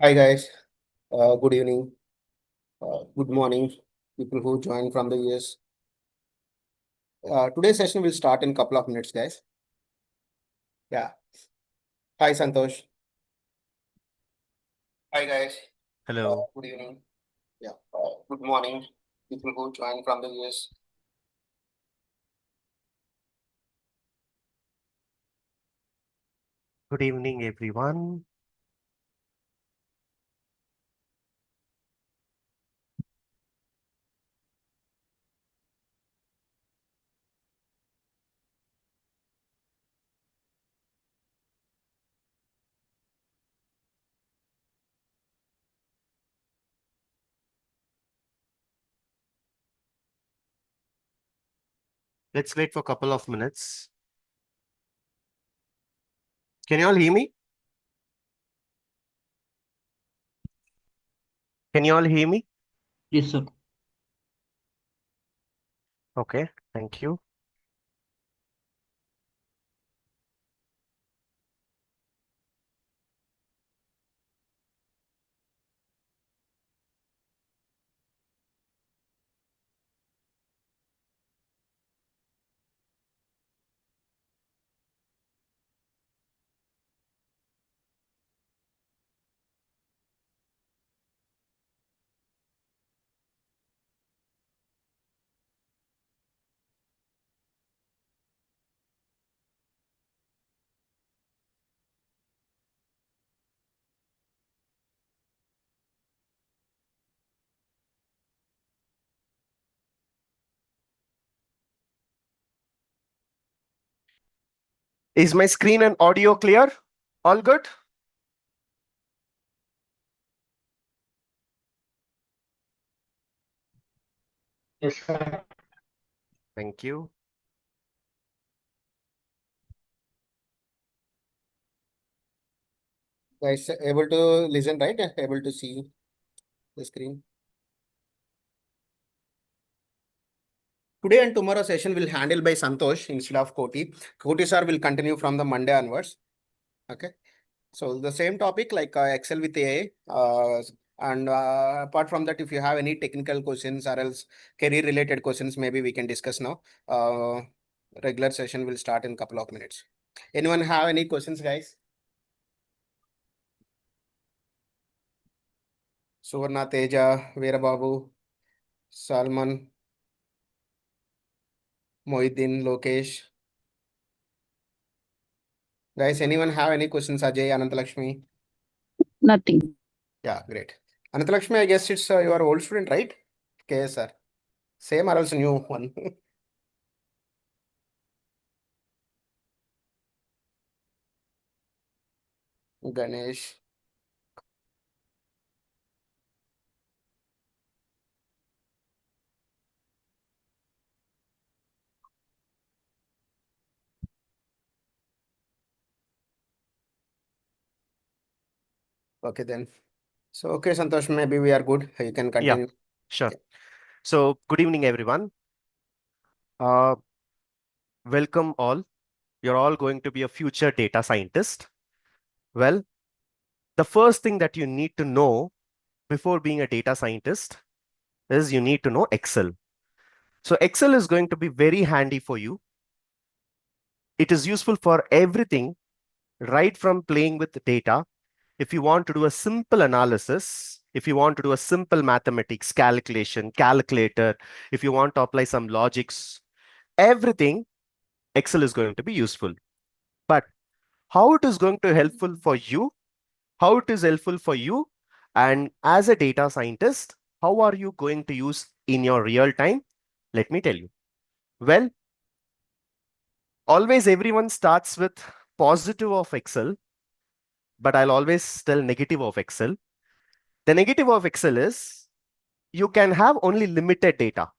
Hi guys, good evening, good morning, people who joined from the US. Today's session will start in a couple of minutes, guys. Yeah. Hi Santosh. Hi guys, Hello. good evening. Yeah. Good morning, people who joined from the US. Good evening, everyone. Let's wait for a couple of minutes. Can you all hear me? Can you all hear me? Yes, sir. Okay, thank you. Is my screen and audio clear? All good? Yes, sir. Thank you. Guys, able to listen, right? Able to see the screen. Today and tomorrow session will handle by Santosh instead of Koti. Koti sir will continue from the Monday onwards. Okay. So the same topic like Excel with AI. And apart from that, if you have any technical questions or else career related questions, maybe we can discuss now. Regular session will start in couple of minutes. Anyone have any questions, guys? Suvarna, Teja, Veerababu, Salman, Mohiddin, Lokesh. Guys, anyone have any questions? Ajay, Anantalakshmi? Nothing. Yeah, great. Anantalakshmi, I guess it's your old student, right? Okay, sir. Same or else new one? Ganesh. Okay, then. So, okay, Santosh, maybe we are good. You can Yeah, continue. sure. Yeah. So, good evening, everyone. Uh, Welcome all. You're all going to be a future data scientist. Well, the first thing that you need to know before being a data scientist is you need to know Excel. So, Excel is going to be very handy for you. It is useful for everything, right from playing with data. If you want to do a simple analysis, if you want to do a simple mathematics calculation, calculator, if you want to apply some logics, everything, Excel is going to be useful. But how it is going to helpful for you, how it is helpful for you, and as a data scientist, how are you going to use in your real time? Let me tell you. Well, always everyone starts with positive of Excel, but I'll always tell negative of Excel. The negative of Excel is you can have only limited data.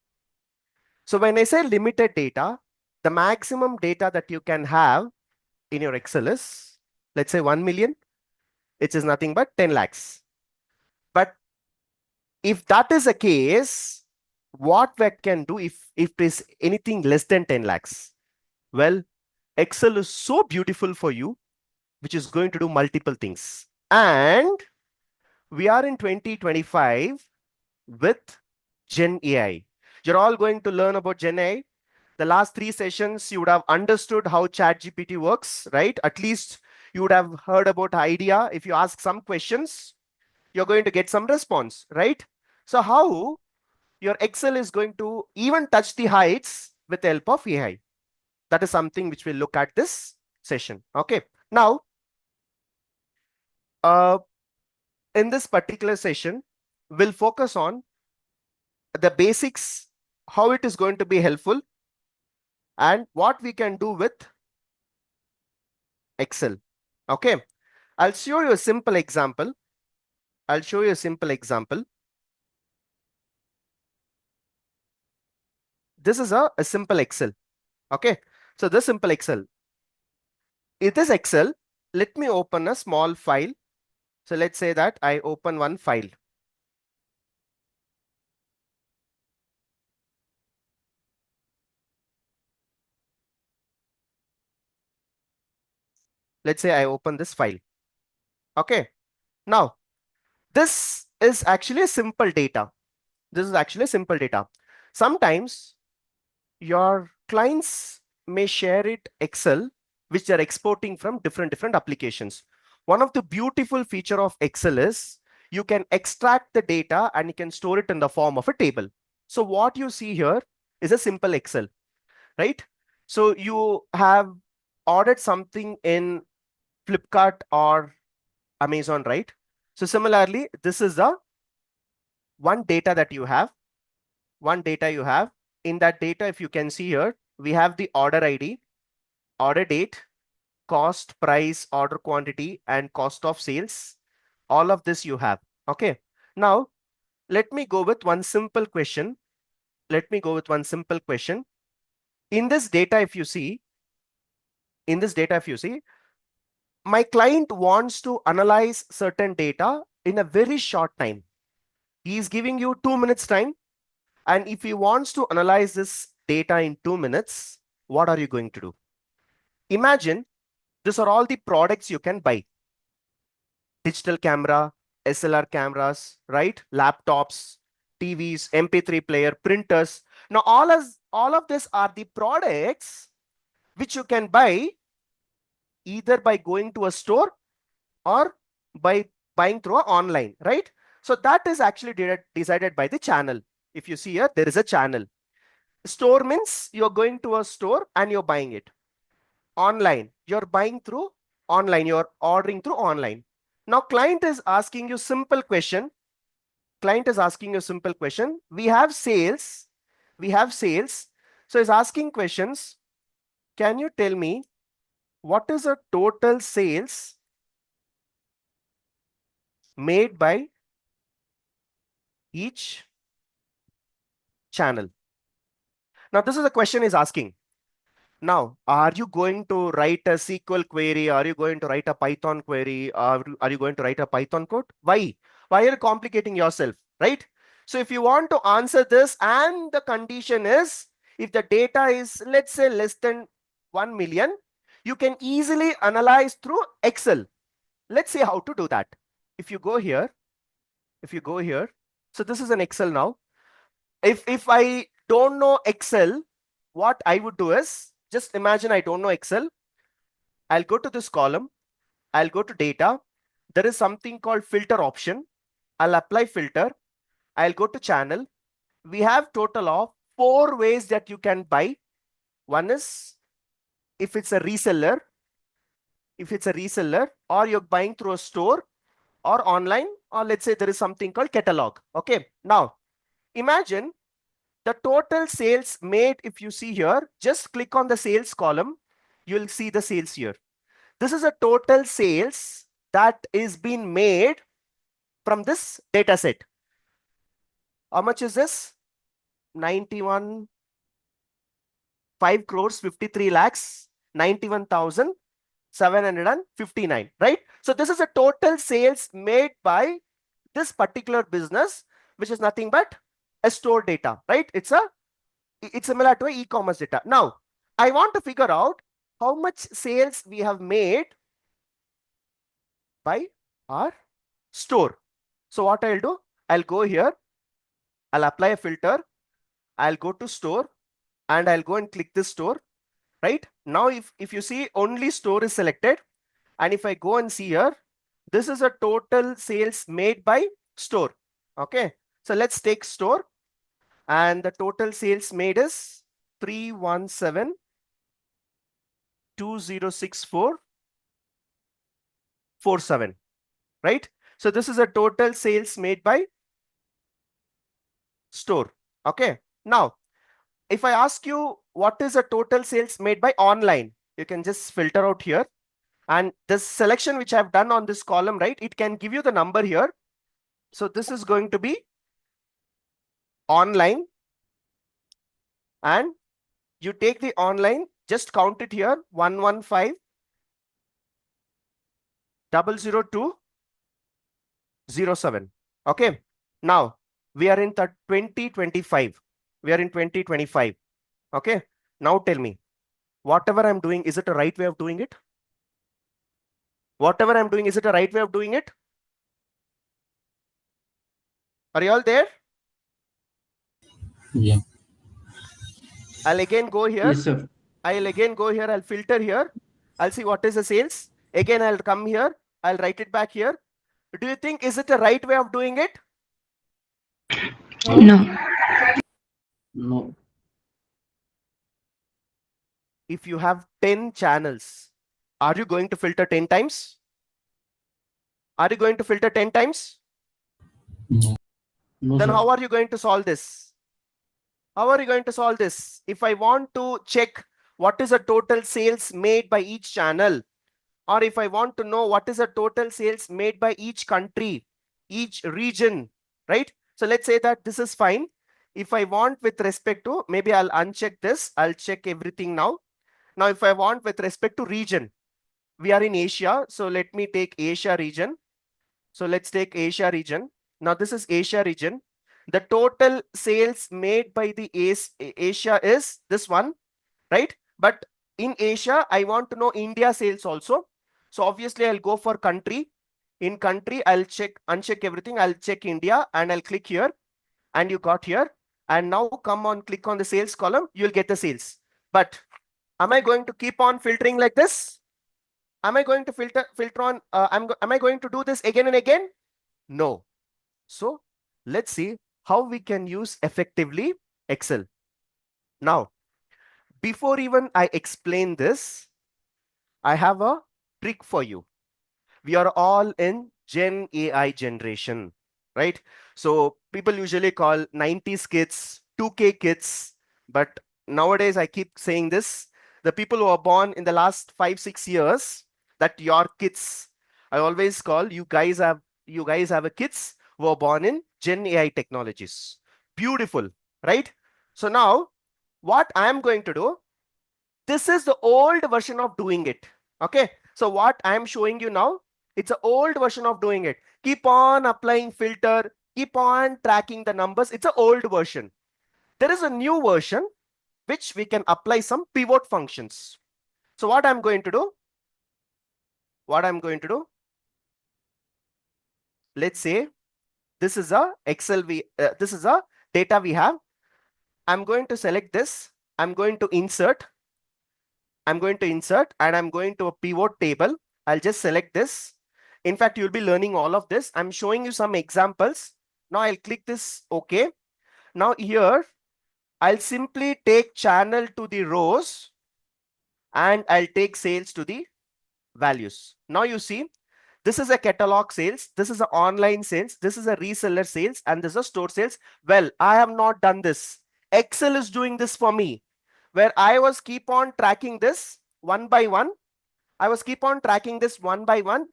So when I say limited data, the maximum data that you can have in your Excel is, let's say 1 million, which is nothing but 10 lakhs. But if that is the case, what we can do if it is anything less than 10 lakhs? Well, Excel is so beautiful for you, which is going to do multiple things. And We are in 2025 with Gen AI. You're all going to learn about Gen AI. The last 3 sessions, you would have understood how ChatGPT works, right? At least you would have heard about the idea. If you ask some questions, you're going to get some response, right? So how your Excel is going to even touch the heights with the help of AI? That is something which we'll look at this session. Okay. Now, uh, in this particular session, we'll focus on the basics, how it is going to be helpful, and what we can do with Excel. Okay. I'll show you a simple example. I'll show you a simple example. This is a simple Excel. Okay. So this simple Excel. It is Excel. Let me open a small file. So let's say that I open one file. Let's say I open this file. Okay. Now, this is actually a simple data. This is actually simple data. Sometimes your clients may share it Excel, which they're exporting from different applications. One of the beautiful feature of Excel is you can extract the data and you can store it in the form of a table. So what you see here is a simple Excel, right? So you have ordered something in Flipkart or Amazon, right? So similarly, this is the one data that you have, one data you have. In that data, if you can see here, we have the order ID, order date, cost, price, order quantity, and cost of sales. All of this you have. Okay. Now, let me go with one simple question. Let me go with one simple question. In this data, if you see, in this data, if you see, my client wants to analyze certain data in a very short time. He is giving you 2 minutes time. And if he wants to analyze this data in 2 minutes, what are you going to do? Imagine these are all the products you can buy. Digital camera, SLR cameras, right? Laptops, TVs, MP3 player, printers. Now, all of this are the products which you can buy either by going to a store or by buying through online, right? So that is actually decided by the channel. If you see here, there is a channel. Store means you're going to a store and you're buying it. Online, you're buying through online, you're ordering through online. Now, client is asking you simple question. Client is asking you simple question. We have sales. We have sales. So he's asking questions. Can you tell me what is the total sales made by each channel? Now, this is a question he's asking. Now, are you going to write a SQL query? Are you going to write a Python query? Are you going to write a Python code? Why? Why are you complicating yourself, right? So if you want to answer this and the condition is, if the data is, let's say, less than 1 million, you can easily analyze through Excel. Let's see how to do that. If you go here, so this is an Excel now. If I don't know Excel, what I would do is, just imagine I don't know Excel. I'll go to this column. I'll go to data. There is something called filter option. I'll apply filter. I'll go to channel. We have total of 4 ways that you can buy. One is if it's a reseller, or you're buying through a store or online, or let's say there is something called catalog. Okay. Now, imagine the total sales made. If you see here, just click on the sales column. You'll see the sales here. This is a total sales that is being made from this data set. How much is this? 91, 5 crores, 53 lakhs, 91,759, right? So this is a total sales made by this particular business, which is nothing but a store data, right? It's similar to e-commerce data. Now, I want to figure out how much sales we have made by our store. So what I'll do, I'll go here, I'll apply a filter, I'll go to store, and I'll go and click this store, right? Now, if you see only store is selected, and if I go and see here, this is a total sales made by store. Okay, so let's take store, and the total sales made is 317,2064.47, right? So this is a total sales made by store. Okay, now if I ask you what is a total sales made by online, you can just filter out here. And this selection which I've done on this column, right, it can give you the number here. So this is going to be online, and you take the online, just count it here, 115,002,07. Okay, now we are in the 2025. We are in 2025. Okay, now tell me, whatever I'm doing, is it a right way of doing it? Whatever I'm doing, is it a right way of doing it? Are you all there? Yeah. I'll again go here. Yes, sir. I'll again go here. I'll filter here. I'll see what is the sales. Again, I'll come here. I'll write it back here. Do you think, is it a right way of doing it? No. No. If you have 10 channels, are you going to filter 10 times? Are you going to filter 10 times? No. No, Then sir. how are you going to solve this? How are you going to solve this? If I want to check what is the total sales made by each channel, or if I want to know what is the total sales made by each country, each region, right? So let's say that this is fine. If I want with respect to, maybe I'll uncheck this. I'll check everything now. Now, if I want with respect to region, we are in Asia. So let me take Asia region. So let's take Asia region. Now this is Asia region. The total sales made by the Asia is this one, right? But in Asia, I want to know India sales also. So obviously I'll go for country. In country, I'll uncheck everything. I'll check India and I'll click here, and you got here. And now come on, click on the sales column, you'll get the sales. But am I going to keep on filtering like this? Am I going to filter on, am I going to do this again and again? No. So let's see how we can use effectively Excel. Now, before even I explain this, I have a trick for you. We are all in Gen AI generation, right? So people usually call 90s kids 2K kids, but nowadays I keep saying this, the people who are born in the last 5-6 years, that your kids, I always call you guys have a kids who are born in Gen AI technologies. Beautiful, right? So now what I am going to do, this is the old version of doing it. Okay, so what I'm showing you now, it's an old version of doing it. Keep on applying filter, keep on tracking the numbers. It's an old version. There is a new version which we can apply some pivot functions. So what I'm going to do, let's say this is a Excel, this is a data we have. I'm going to select this. I'm going to insert and I'm going to a pivot table. I'll just select this. In fact, you'll be learning all of this. I'm showing you some examples. Now I'll click this OK. Now here, I'll simply take channel to the rows and I'll take sales to the values. Now you see, this is a catalog sales, this is an online sales, this is a reseller sales, and this is a store sales. Well, I have not done this. Excel is doing this for me, where I was keep on tracking this one by one.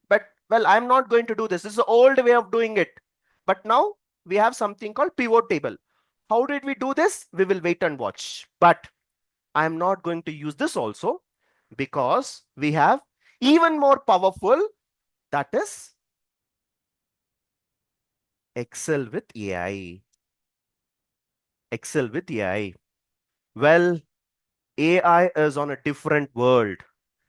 But well, I'm not going to do this. This is the old way of doing it. But now we have something called pivot table. How did we do this? We will wait and watch. But I'm not going to use this also, because we have even more powerful, that is Excel with AI. Excel with AI. Well, AI is on a different world,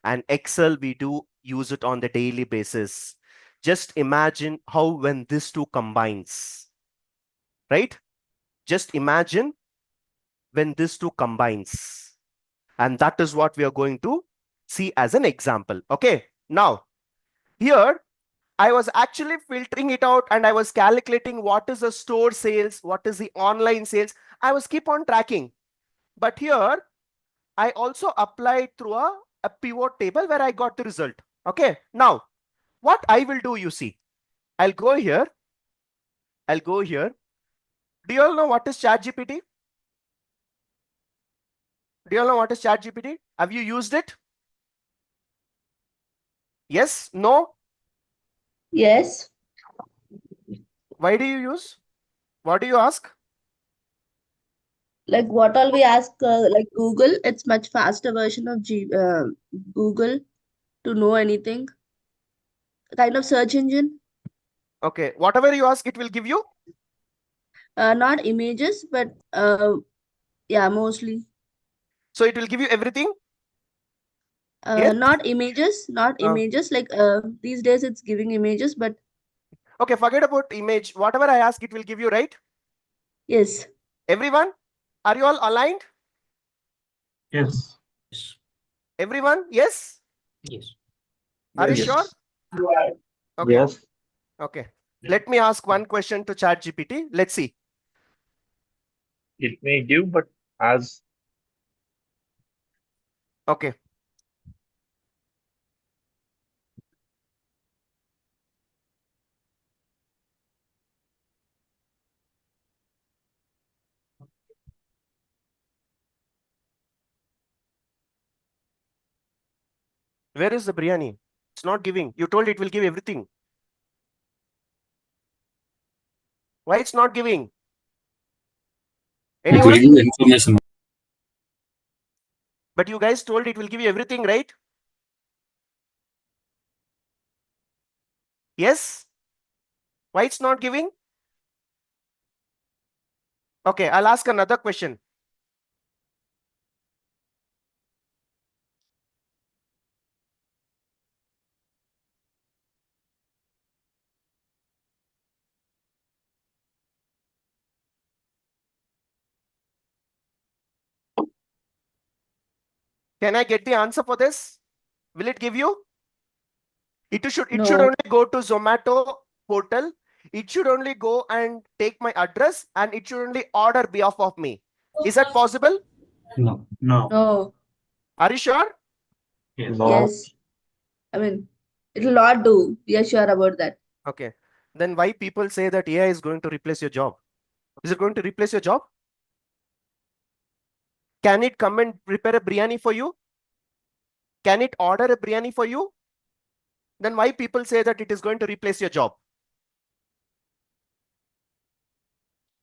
and Excel, we do use it on the daily basis. just imagine how when this two combines, right? Just imagine when this two combines. And that is what we are going to see as an example. Okay. Now, here, I was actually filtering it out and I was calculating what is the store sales, what is the online sales. I was keep on tracking. But here, I also applied through a pivot table where I got the result. Okay. Now, what I will do, you see, I'll go here. I'll go here. Do you all know what is ChatGPT? Do you all know what is ChatGPT? Have you used it? Yes? No? Yes. Why do you use? What do you ask? Like what all we ask, like Google, it's much faster version of Google to know anything. Kind of search engine. Okay. Whatever you ask, it will give you? Not images, but yeah, mostly. So it will give you everything? Yes? Not images, not images. Like these days it's giving images, but Okay, forget about image. Whatever I ask, it will give you, right? yes. Everyone? Are you all aligned? Yes. Everyone? Yes? Yes. Are you Yes. sure? Okay. Yes. Okay. Let me ask one question to ChatGPT. Let's see. It may give, but as Okay. Where is the biryani? It's not giving. You told it will give everything. Why it's not giving? It will Anyone? give you information. But you guys told it will give you everything, right? Yes? Why it's not giving? Okay, I'll ask another question. Can I get the answer for this? Will it give you? It should No. only go to Zomato portal. It should only go and take my address and it should only order behalf of me. Is that possible? No. No. No. Are you sure? Yes. no, Yes. I mean, it'll not do. We are sure about that. Okay. Then why people say that AI is going to replace your job? Is it going to replace your job? Can it come and prepare a biryani for you? Can it order a biryani for you? Then why people say that it is going to replace your job?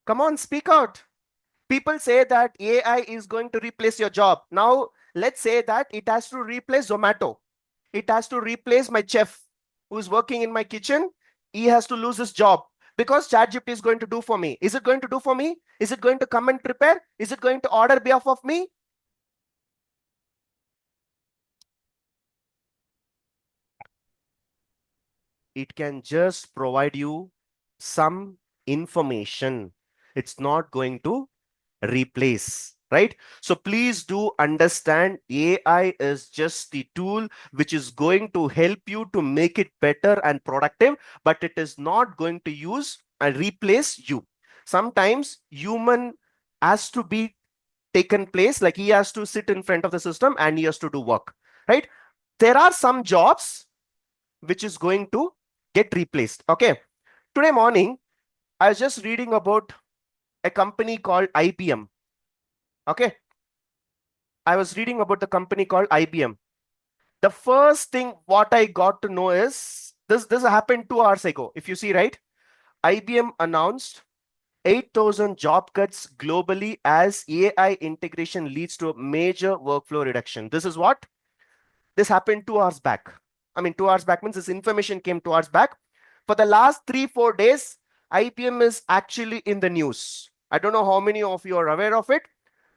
Come on, speak out. People say that AI is going to replace your job. Now, let's say that it has to replace Zomato. It has to replace my chef who's working in my kitchen. He has to lose his job because ChatGPT is going to do for me. Is it going to do for me? Is it going to come and prepare? Is it going to order behalf of me? It can just provide you some information. It's not going to replace, right? So please do understand AI is just the tool which is going to help you to make it better and productive, but it is not going to use and replace you. Sometimes human has to be taken place, like he has to sit in front of the system and he has to do work, right? There are some jobs which is going to get replaced. Okay. Today morning, I was just reading about a company called IBM. Okay. I was reading about the company called IBM. The first thing what I got to know is this happened 2 hours ago. If you see, right? IBM announced 8,000 job cuts globally as AI integration leads to a major workflow reduction. This is what? This happened 2 hours back. I mean, 2 hours back means this information came 2 hours back. For the last 3-4 days, IBM is actually in the news. I don't know how many of you are aware of it.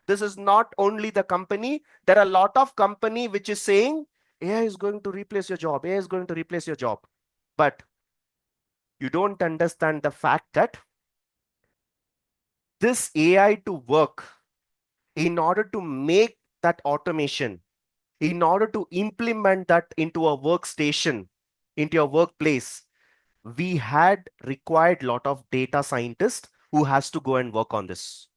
This is not only the company. There are a lot of company which is saying AI is going to replace your job. AI is going to replace your job. But You don't understand the fact that this AI to work, in order to make that automation, in order to implement that into a workstation, into your workplace, we had required a lot of data scientists who has to go and work on this,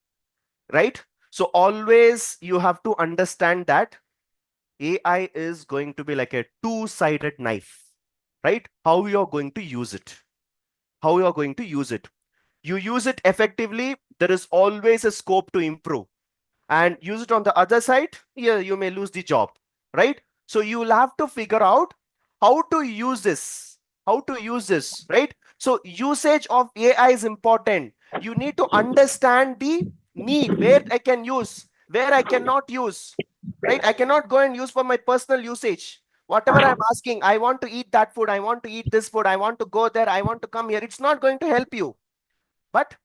right? So always you have to understand that AI is going to be like a two-sided knife, right? How you're going to use it, how you're going to use it. You use it effectively, there is always a scope to improve. And use it on the other side, yeah, you may lose the job, right? So you will have to figure out how to use this, right? So usage of AI is important. You need to understand the need, where I can use, where I cannot use, right? I cannot go and use for my personal usage. Whatever I'm asking, I want to eat that food, I want to eat this food, I want to go there, I want to come here. It's not going to help you, but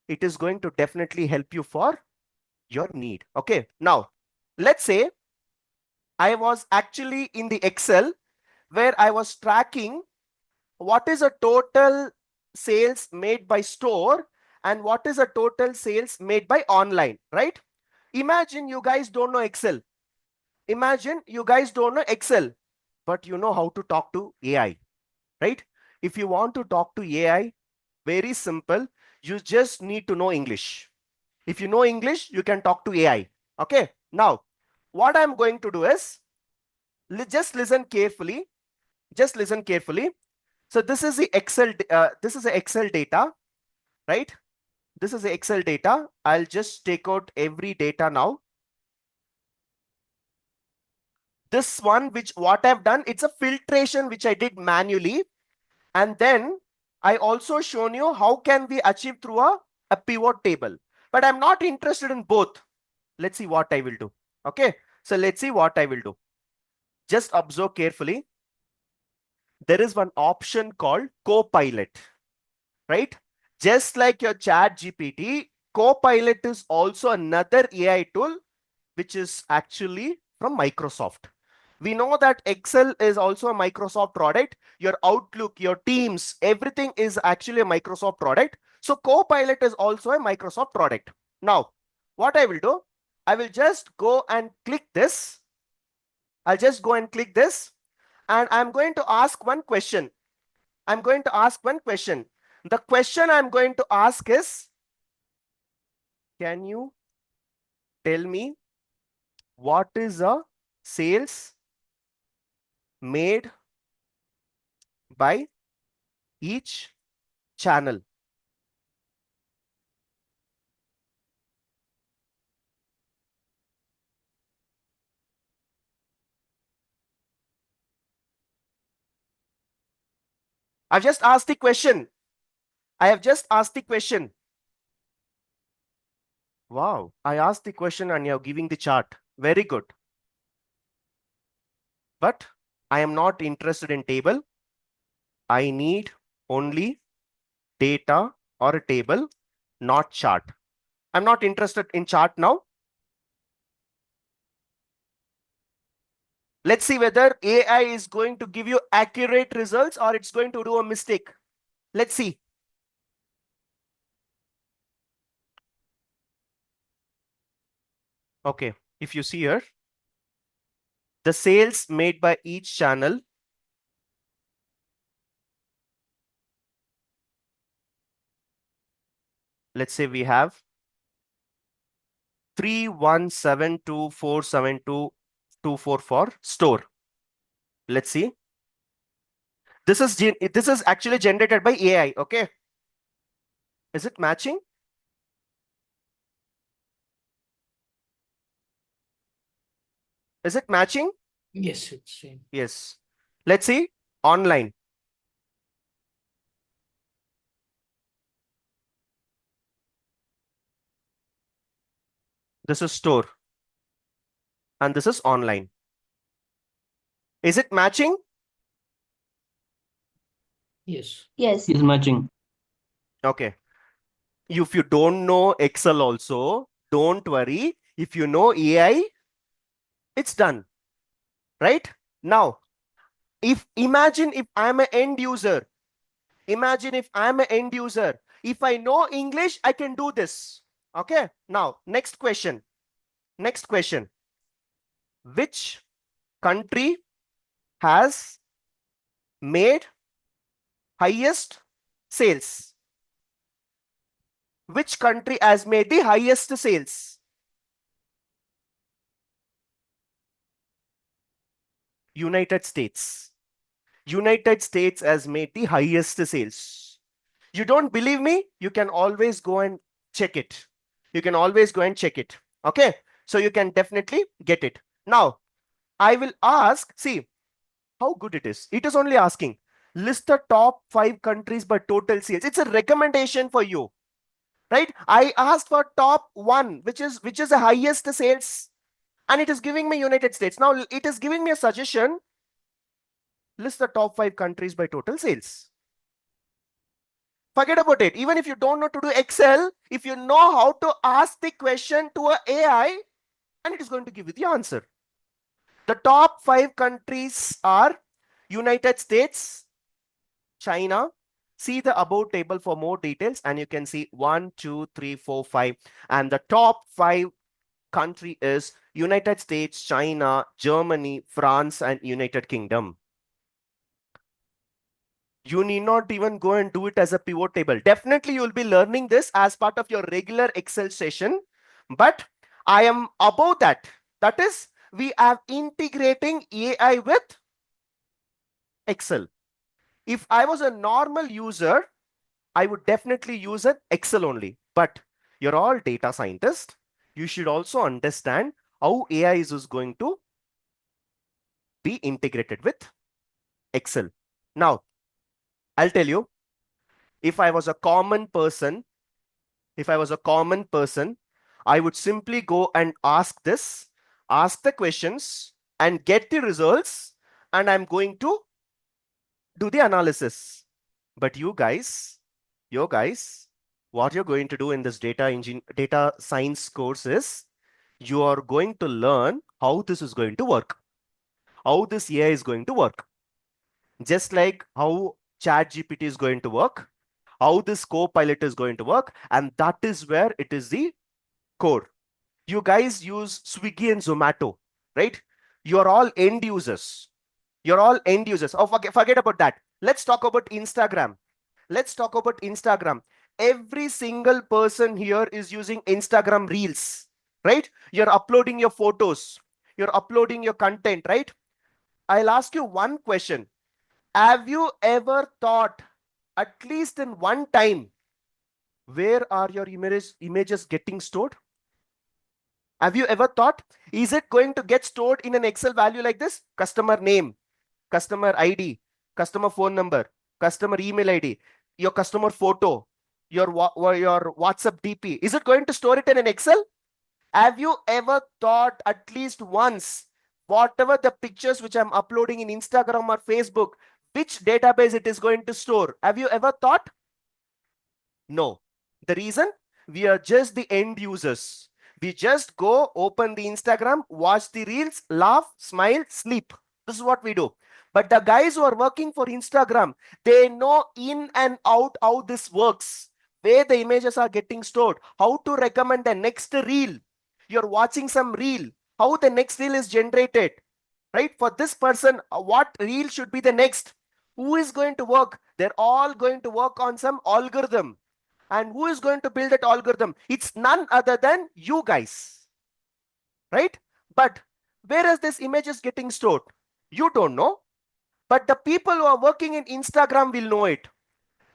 it is going to definitely help you for your need. Okay, now let's say I was actually in the Excel where I was tracking what is a total sales made by store and what is a total sales made by online, right? Imagine you guys don't know Excel. Imagine you guys don't know Excel, but you know how to talk to AI, right? If you want to talk to AI, very simple. You just need to know English. If you know English, you can talk to AI. Okay. Now, what I'm going to do is just listen carefully. Just listen carefully. So this is the Excel. This is the Excel data, right? This is the Excel data. I'll just take out every data now. This one, which what I've done, it's a filtration which I did manually, and then I also shown you how can we achieve through a pivot table. But I'm not interested in both. Let's see what I will do. Okay, so let's see what I will do. Just observe carefully. There is one option called Copilot, right? Just like your chat GPT, Copilot is also another AI tool which is actually from Microsoft. We know that Excel is also a Microsoft product. Your Outlook, your Teams, everything is actually a Microsoft product. So Copilot is also a Microsoft product. Now, what I will do, I will just go and click this. I'll just go and click this, and I'm going to ask one question. I'm going to ask one question. The question I'm going to ask is, can you tell me what is a sales made by each channel? I've just asked the question. I have just asked the question. Wow, I asked the question and you're giving the chart. Very good. But I am not interested in table. I need only data or a table, not chart. I'm not interested in chart now. Let's see whether AI is going to give you accurate results or it's going to do a mistake. Let's see. Okay, if you see here, the sales made by each channel, let's say we have 3172472244 for store. Let's see. This is actually generated by AI. Okay. Is it matching? Is it matching? Yes, it's same. Yes. Let's see online. This is store. And this is online. Is it matching? Yes. Yes. Is matching. Okay. If you don't know Excel also, don't worry. If you know AI, it's done. Right? Now, imagine if I'm an end user, Imagine if I'm an end user. If I know English, I can do this. Okay. Now, next question. Next question. Which country has made highest sales? Which country has made the highest sales? United States. United States has made the highest sales. You don't believe me? You can always go and check it. You can always go and check it. Okay. So you can definitely get it. Now, I will ask, see how good it is. It is only asking, list the top 5 countries by total sales. It's a recommendation for you, right? I asked for top 1, which is the highest sales, and it is giving me United States. Now it is giving me a suggestion, list the top 5 countries by total sales. Forget about it. Even if you don't know to do Excel, if you know how to ask the question to an AI, and it is going to give you the answer. The top 5 countries are United States, China. See the above table for more details, and you can see 1, 2, 3, 4, 5. And the top 5 country is United States, China, Germany, France, and United Kingdom. You need not even go and do it as a pivot table. Definitely, you will be learning this as part of your regular Excel session. But I am above that. That is, we are integrating AI with Excel. If I was a normal user, I would definitely use an Excel only. But you're all data scientists. You should also understand how AI is going to be integrated with Excel. Now, I'll tell you, if I was a common person, I would simply go and ask the questions and get the results, and I'm going to do the analysis. But you guys, what you're going to do in this data science course is you are going to learn how this is going to work, how this AI is going to work, just like how ChatGPT is going to work, how this Copilot is going to work, and that is where it is the core. You guys use Swiggy and Zomato, right? You're all end users. You're all end users. Oh, forget about that. Let's talk about Instagram. Every single person here is using Instagram Reels, right? You're uploading your photos. You're uploading your content, right? I'll ask you one question. Have you ever thought, at least in one time, where are your images getting stored? Have you ever thought, is it going to get stored in an Excel value like this? Customer name, customer ID, customer phone number, customer email ID, your customer photo, your WhatsApp DP. Is it going to store it in an Excel? Have you ever thought at least once, whatever the pictures which I'm uploading in Instagram or Facebook, which database it is going to store? Have you ever thought? No. The reason? We are just the end users. We just go, open the Instagram, watch the reels, laugh, smile, sleep. This is what we do. But the guys who are working for Instagram, they know in and out how this works, where the images are getting stored, how to recommend the next reel. You're watching some reel, how the next reel is generated, right? For this person, what reel should be the next? Who is going to work? They're all going to work on some algorithm. And who is going to build that algorithm? It's none other than you guys, right? But where is this image is getting stored? You don't know, but the people who are working in Instagram will know it.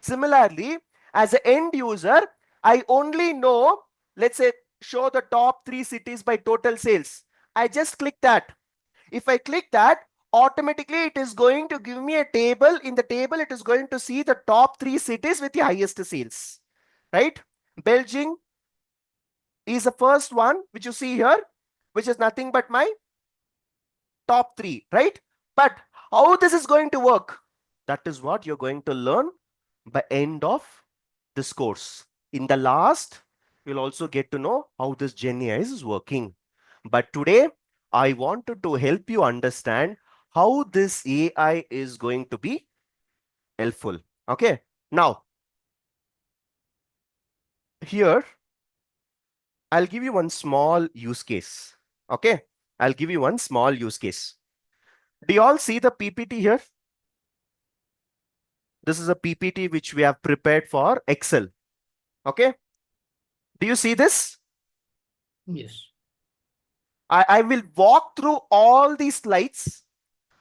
Similarly, as an end user, I only know, let's say, show the top 3 cities by total sales. I just click that. If I click that, automatically it is going to give me a table. In the table, it is going to see the top 3 cities with the highest sales. Right? Belgium is the first one, which you see here, which is nothing but my top 3, right? But how this is going to work? That is what you're going to learn by end of this course. In the last, you'll also get to know how this GenAI is working. But today, I wanted to help you understand how this AI is going to be helpful. Okay. Now, here, I'll give you one small use case. Okay, I'll give you one small use case. Do you all see the PPT here? This is a PPT which we have prepared for Excel. Okay, do you see this? Yes. I will walk through all these slides.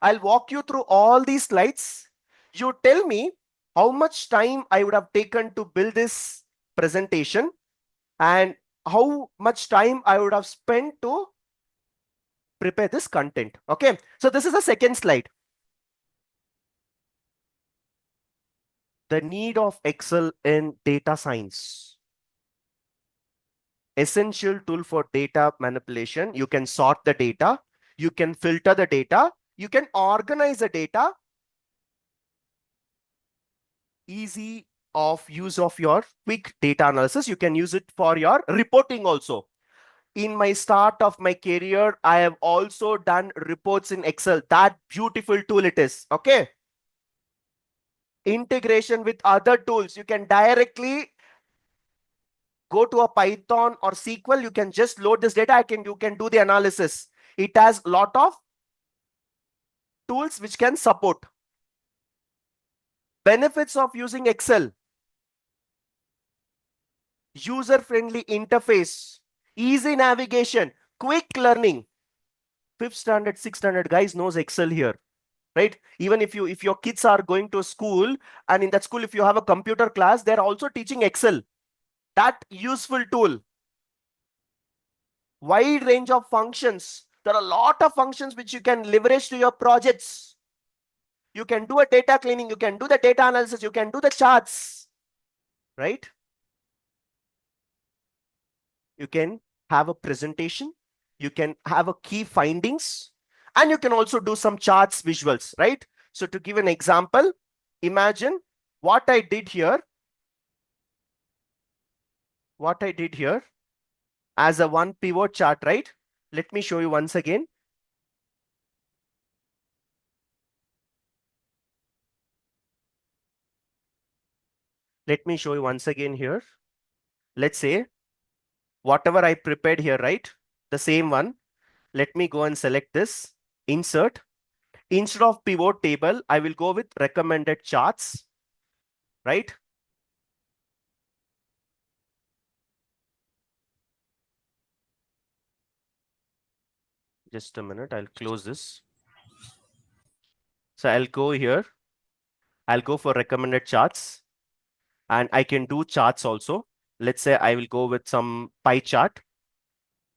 I'll walk you through all these slides. You tell me how much time I would have taken to build this presentation and how much time I would have spent to prepare this content. Okay, so this is the second slide. The need of Excel in data science. Essential tool for data manipulation. You can sort the data, you can filter the data, you can organize the data. Easy of use of your quick data analysis. You can use it for your reporting also. In my start of my career, I have also done reports in Excel. That beautiful tool it is. Okay. Integration with other tools. You can directly go to a Python or SQL. You can just load this data. You can do the analysis. It has a lot of tools which can support. Benefits of using Excel. User-friendly interface, easy navigation, quick learning. 5th standard, 6th standard guys knows Excel here, right? Even if your kids are going to school, and in that school, if you have a computer class, they're also teaching Excel. That useful tool. Wide range of functions. There are a lot of functions which you can leverage to your projects. You can do a data cleaning, you can do the data analysis, you can do the charts, right? You can have a presentation, you can have a key findings, and you can also do some charts, visuals, right? So to give an example, imagine what I did here as a one pivot chart, right? Let me show you once again. Let me show you once again here. Let's say whatever I prepared here, right? The same one. Let me go and select this, insert. Instead of pivot table, I will go with recommended charts, right? Just a minute, I'll close this. So I'll go here. I'll go for recommended charts, and I can do charts also. Let's say I will go with some pie chart,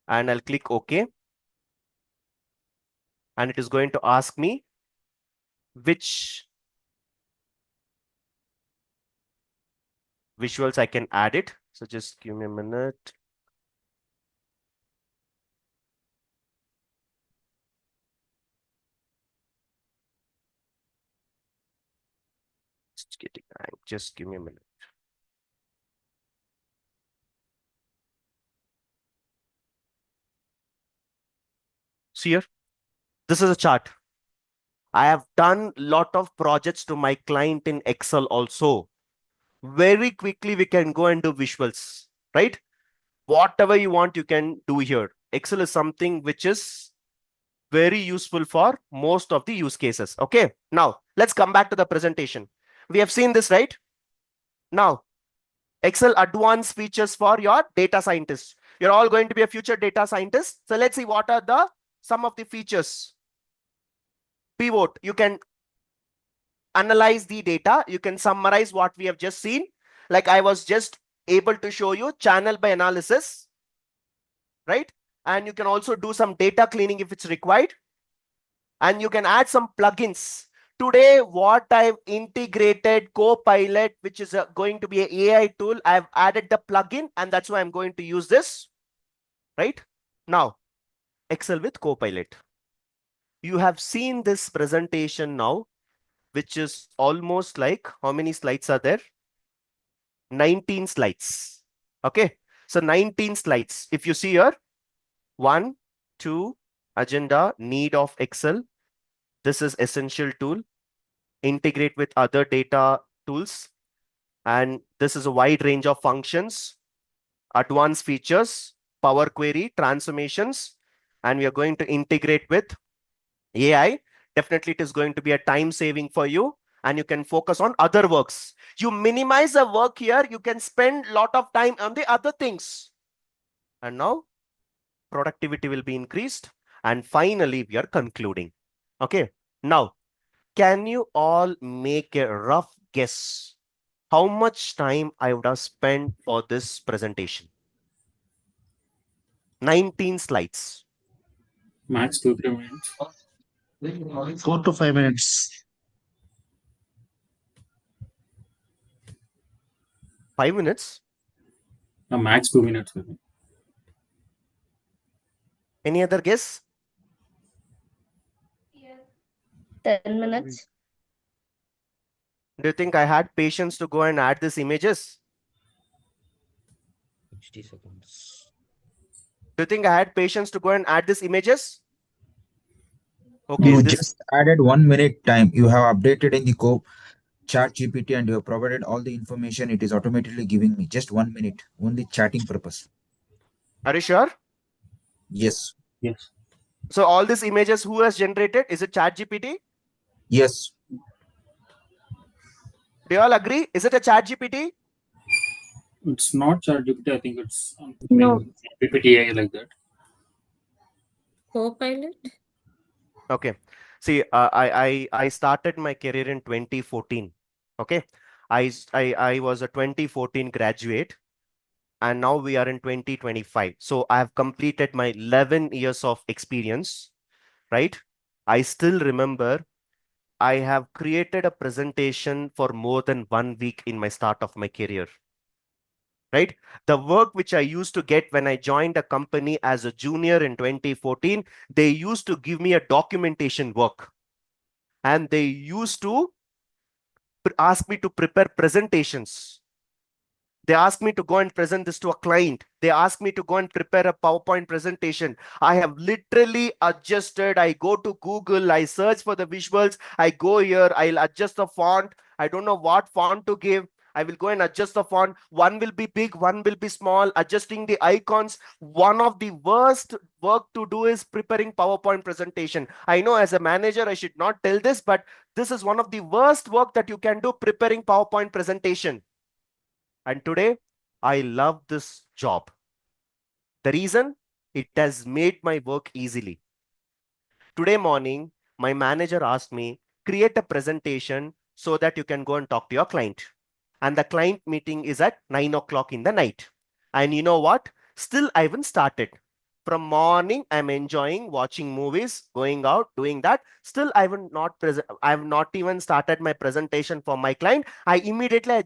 and I'll click OK. And it is going to ask me which visuals I can add it. So just give me a minute. Just give me a minute. See here, this is a chart. I have done a lot of projects to my client in Excel also. Very quickly, we can go and do visuals, right? Whatever you want, you can do here. Excel is something which is very useful for most of the use cases. Okay, now let's come back to the presentation. We have seen this, right? Now, Excel advanced features for your data scientists. You're all going to be a future data scientist. So let's see what are some of the features. Pivot, you can analyze the data. You can summarize what we have just seen. Like I was just able to show you channel by analysis, right? And you can also do some data cleaning if it's required. And you can add some plugins. Today, what I've integrated Copilot, which is going to be an AI tool. I've added the plugin, and that's why I'm going to use this, right? Now, Excel with Copilot. You have seen this presentation now, which is almost like, how many slides are there? 19 slides. Okay, so 19 slides. If you see here, 1, 2, agenda, need of Excel. This is essential tool. Integrate with other data tools. And this is a wide range of functions, advanced features, Power Query, transformations, and we are going to integrate with AI. Definitely, it is going to be a time saving for you, and you can focus on other works. You minimize the work here, you can spend a lot of time on the other things. And now productivity will be increased. And finally, we are concluding. Okay. Now, can you all make a rough guess how much time I would have spent for this presentation? 19 slides. Max 2-3 minutes. 4 to 5 minutes. 5 minutes? Max 2 minutes. Any other guess? 10 minutes. Do you think I had patience to go and add these images? 60 seconds. Do you think I had patience to go and add these images? Okay, You this just added 1 minute time. You have updated in the chat GPT and you have provided all the information it is automatically giving me. Just 1 minute, only chatting purpose. are you sure? Yes. Yes. So all these images, who has generated? Is it ChatGPT? Yes. Do you all agree? Is it a ChatGPT? It's not ChatGPT. I think it's No. PPTI like that. Copilot? Okay. See, I started my career in 2014. Okay. I was a 2014 graduate, and now we are in 2025. So I have completed my 11 years of experience, right? I still remember I have created a presentation for more than 1 week in my start of my career, right? The work which I used to get when I joined a company as a junior in 2014, they used to give me a documentation work, and they used to ask me to prepare presentations. They asked me to go and present this to a client. They asked me to go and prepare a PowerPoint presentation. I have literally adjusted. I go to Google, I search for the visuals. I go here, I'll adjust the font. I don't know what font to give. I will go and adjust the font. One will be big, one will be small, adjusting the icons. One of the worst work to do is preparing PowerPoint presentation. I know as a manager, I should not tell this, but this is one of the worst work that you can do, preparing PowerPoint presentation. And today, I love this job. The reason? It has made my work easily. Today morning, my manager asked me, create a presentation so that you can go and talk to your client. And the client meeting is at 9 o'clock in the night. And you know what? Still, I haven't started. From morning, I'm enjoying watching movies, going out, doing that. Still, I have not even started my presentation for my client. I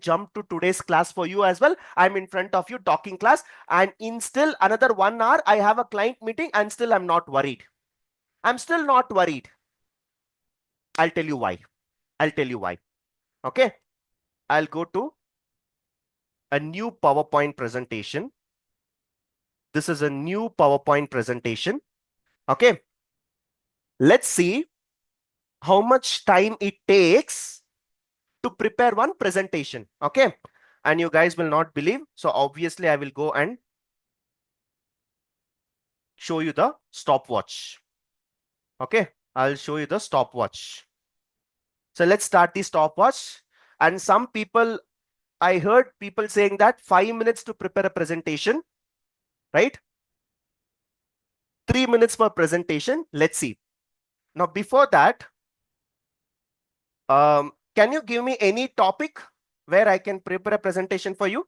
jumped to today's class for you as well. I'm in front of you talking class, and in still another 1 hour, I have a client meeting, and still I'm not worried. I'm still not worried. I'll tell you why. I'll tell you why. Okay. I'll go to a new PowerPoint presentation. This is a new PowerPoint presentation. Okay. Let's see how much time it takes to prepare one presentation. Okay. And you guys will not believe. So obviously I will go and show you the stopwatch. Okay. I'll show you the stopwatch. So let's start the stopwatch. And some people, I heard people saying that 5 minutes to prepare a presentation, right? 3 minutes per presentation. Let's see. Now, before that, can you give me any topic where I can prepare a presentation for you?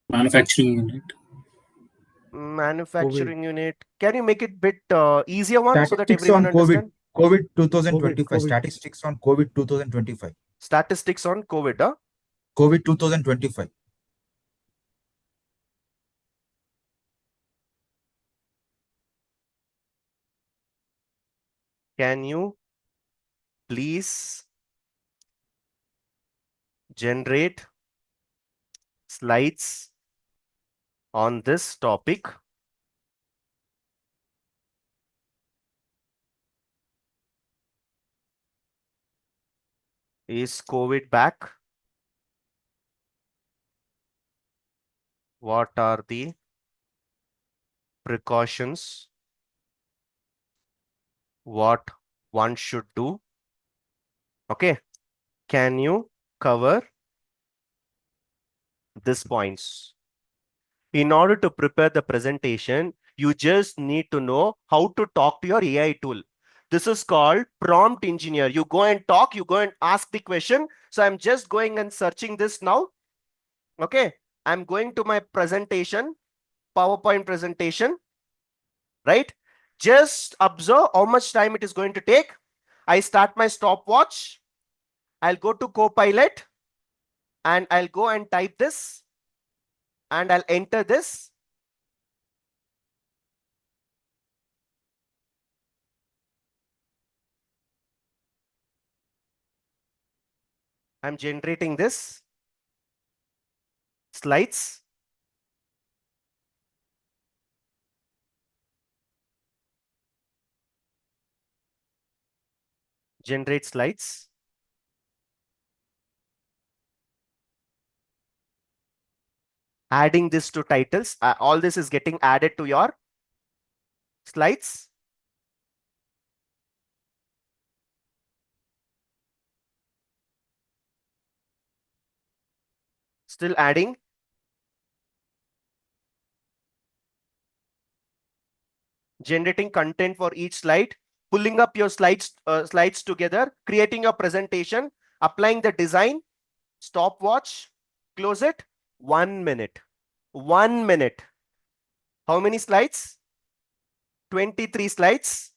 Manufacturing unit. Manufacturing unit. Can you make it bit easier one so that Statistics everyone on COVID. understand? COVID 2025. Statistics on COVID 2025. Statistics on COVID. Huh? COVID 2025. Can you please generate slides on this topic? Is COVID back? What are the precautions? What one should do? Okay. Can you cover these points? In order to prepare the presentation, you just need to know how to talk to your AI tool. This is called prompt engineer. You go and talk, you go and ask the question. So I'm just going and searching this now. Okay. I'm going to my presentation, PowerPoint presentation, right? Just observe how much time it is going to take. I start my stopwatch. I'll go to Copilot and I'll go and type this and I'll enter this. I'm generating this slides. Generate slides. Adding this to titles. All this is getting added to your slides. Still adding. Generating content for each slide. Pulling up your slides together. Creating your presentation. Applying the design. Stopwatch. Close it. 1 minute. 1 minute. How many slides? 23 slides.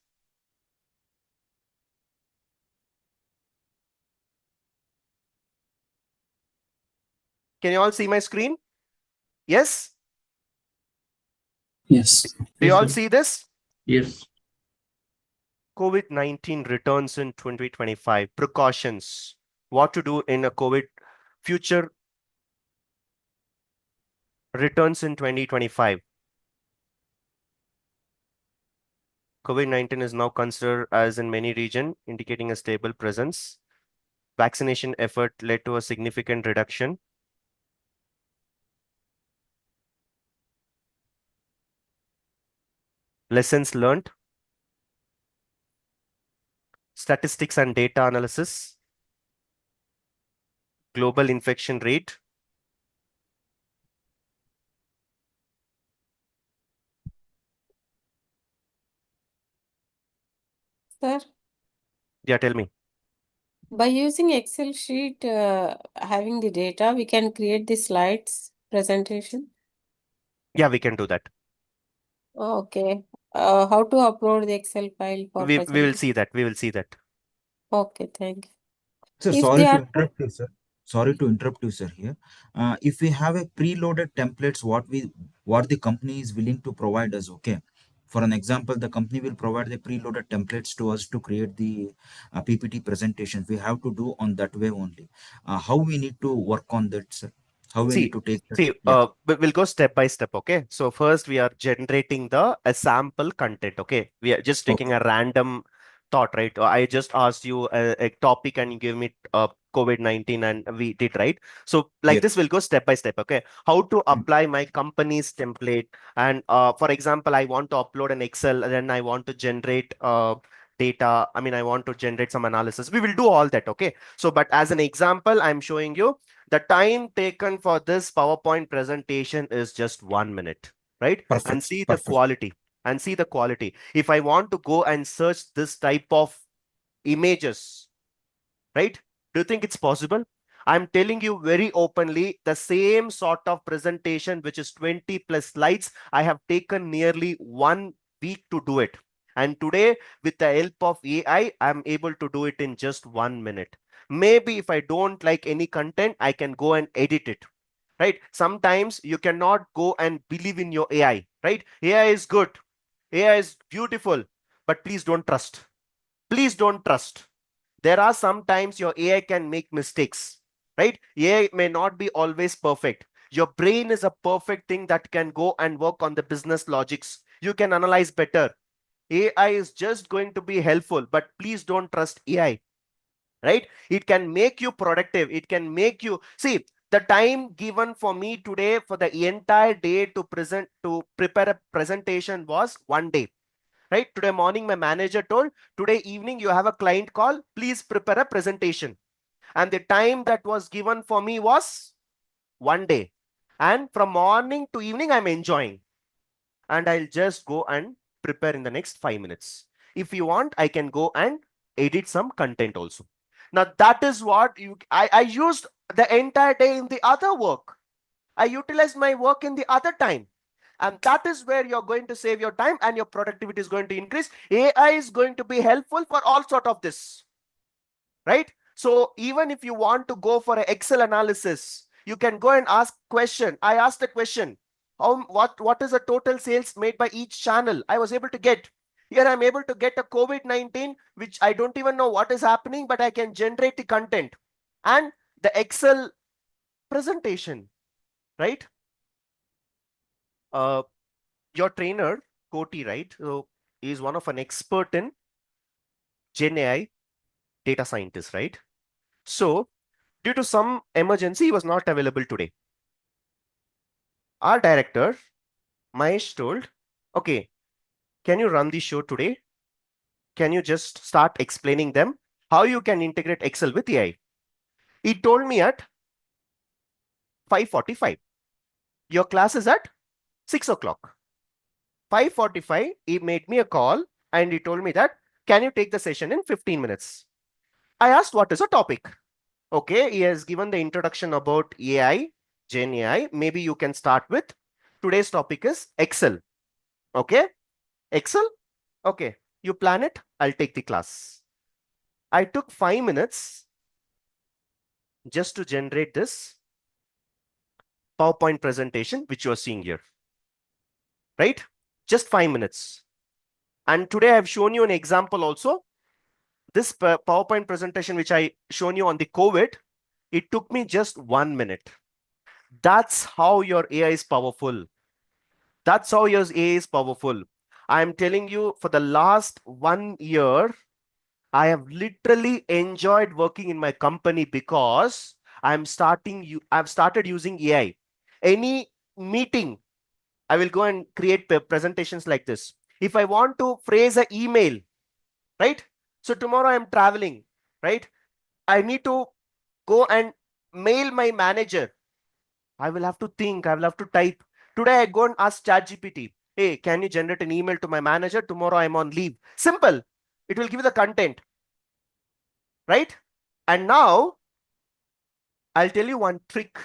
Can you all see my screen? Yes? Yes. Do you all see this? Yes. COVID-19 returns in 2025. Precautions. What to do in a COVID future returns in 2025. COVID-19 is now considered as in many regions, indicating a stable presence. Vaccination effort led to a significant reduction. Lessons learned. Statistics and data analysis. Global infection rate. Sir, Yeah, tell me. by using Excel sheet, having the data, we can create the slides presentation. Yeah, we can do that. Okay. How to upload the Excel file for We will presentation? see that. We will see that. Okay, thank you. Sir, If sorry they to are interrupt you, sir. Sorry to interrupt you, sir. Here, if we have a preloaded templates, what the company is willing to provide us, okay. For an example, the company will provide the preloaded templates to us to create the PPT presentations. We have to do on that way only. How we need to work on that, sir? How we need to take that? Yeah. We'll go step by step. Okay. So first we are generating a sample content. Okay. We are just taking Okay. a random thought, right? I just asked you a topic and you gave me COVID-19 and we did, right? So like Yes. this, we'll go step by step. Okay. How to apply my company's template. And for example, I want to upload an Excel and then I want to generate data. I mean, I want to generate some analysis. We will do all that. Okay. So, but as an example, I'm showing you the time taken for this PowerPoint presentation is just 1 minute, right? And Perfect. see the Perfect. quality and see the quality. If I want to go and search this type of images, right? Do you think it's possible? I'm telling you very openly, the same sort of presentation, which is 20 plus slides, I have taken nearly 1 week to do it. And today, with the help of AI, I'm able to do it in just 1 minute. Maybe if I don't like any content, I can go and edit it, right? Sometimes you cannot go and believe in your AI, right? AI is good. AI is beautiful, but please don't trust. Please don't trust. There are sometimes your AI can make mistakes, right? AI may not be always perfect. Your brain is a perfect thing that can go and work on the business logics. You can analyze better. AI is just going to be helpful, but please don't trust AI, right? It can make you productive. It can make you see the time given for me today for the entire day to prepare a presentation was 1 day, right? Today morning, my manager told, today evening, you have a client call, please prepare a presentation. And the time that was given for me was 1 day. And from morning to evening, I'm enjoying. And I'll just go and prepare in the next 5 minutes. If you want, I can go and edit some content also. Now that is what I used the entire day in the other work. I utilized my work in the other time. And that is where you're going to save your time and your productivity is going to increase. AI is going to be helpful for all sort of this, right? So even if you want to go for an Excel analysis, you can go and ask question. I asked a question. What is the total sales made by each channel? I was able to get. Here I'm able to get a COVID-19, which I don't even know what is happening, but I can generate the content and the Excel presentation, right? Your trainer, Koti, right? So is one of an expert in Gen AI data scientist, right? So due to some emergency, he was not available today. Our director, Mahesh, told, okay, can you run the show today? Can you just start explaining them how you can integrate Excel with AI? He told me at 5:45. Your class is at 6 o'clock. 5:45, he made me a call and he told me that, can you take the session in 15 minutes? I asked, what is the topic? Okay, he has given the introduction about AI, Gen AI. Maybe you can start with today's topic is Excel. Okay, Excel. Okay, you plan it. I'll take the class. I took 5 minutes just to generate this PowerPoint presentation, which you are seeing here, right? Just 5 minutes. And today I've shown you an example also. This PowerPoint presentation, which I shown you on the COVID, it took me just 1 minute. That's how your AI is powerful. That's how your AI is powerful. I'm telling you, for the last 1 year, I have literally enjoyed working in my company because I've started using AI. Any meeting, I will go and create presentations like this. If I want to phrase an email, right? So tomorrow I'm traveling, right? I need to go and mail my manager. I will have to think, I will have to type. Today I go and ask ChatGPT, hey, can you generate an email to my manager? Tomorrow I'm on leave. Simple. It will give you the content, right? And now I'll tell you one trick.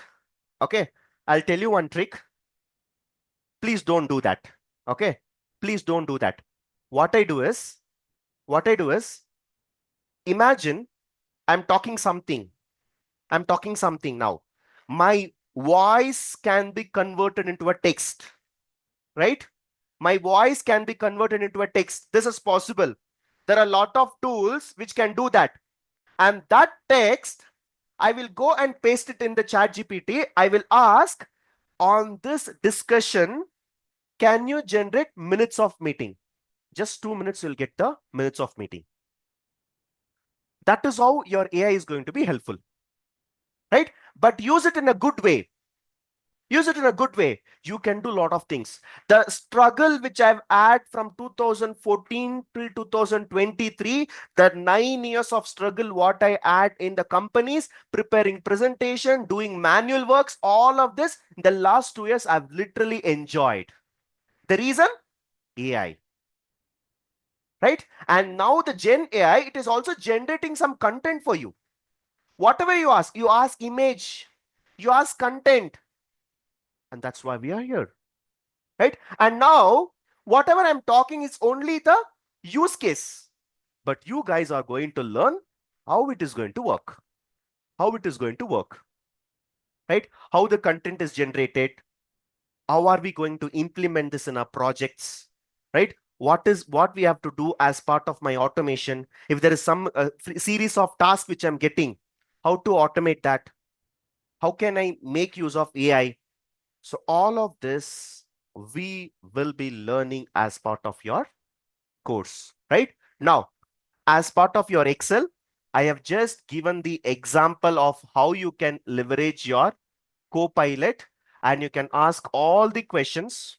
Okay. I'll tell you one trick. Please don't do that. Okay. Please don't do that. What I do is, imagine I'm talking something. I'm talking something now. My voice can be converted into a text, right? My voice can be converted into a text. This is possible. There are a lot of tools which can do that. And that text, I will go and paste it in the chat GPT. I will ask, on this discussion, can you generate minutes of meeting? Just 2 minutes, you'll get the minutes of meeting. That is how your AI is going to be helpful, right? But use it in a good way. Use it in a good way. You can do a lot of things. The struggle which I've had from 2014 till 2023, the 9 years of struggle what I had in the companies, preparing presentation, doing manual works, all of this, the last 2 years I've literally enjoyed. The reason? AI. Right? And now the Gen AI, it is also generating some content for you. Whatever you ask image, you ask content. And that's why we are here. Right? And now, whatever I'm talking is only the use case. But you guys are going to learn how it is going to work. How it is going to work. Right? How the content is generated. How are we going to implement this in our projects? Right? What we have to do as part of my automation? If there is some series of tasks which I'm getting, how to automate that? How can I make use of AI? So all of this we will be learning as part of your course, right? Now, as part of your Excel, I have just given the example of how you can leverage your Copilot, and you can ask all the questions.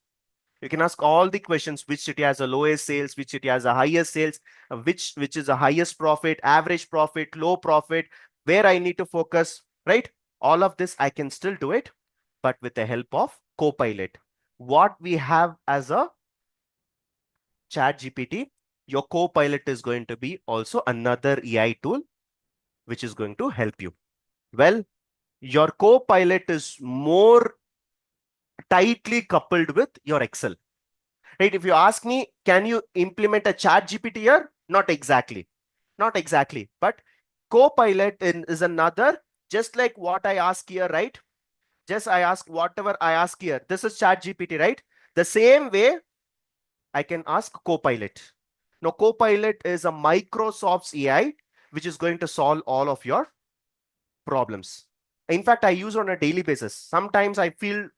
You can ask all the questions: which city has the lowest sales, which city has the highest sales, which is the highest profit, average profit, low profit, where I need to focus, right? All of this I can still do it, but with the help of Copilot. What we have as a Chat GPT, your Copilot is going to be also another AI tool which is going to help you. Well, your Copilot is more tightly coupled with your Excel. Right? If you ask me, can you implement a Chat GPT here? Not exactly. Not exactly. But Copilot is another, just like what I ask here, right? Just I ask whatever I ask here. This is Chat GPT, right? The same way I can ask Copilot. Now, Copilot is a Microsoft's AI, which is going to solve all of your problems. In fact, I use it on a daily basis. Sometimes I feel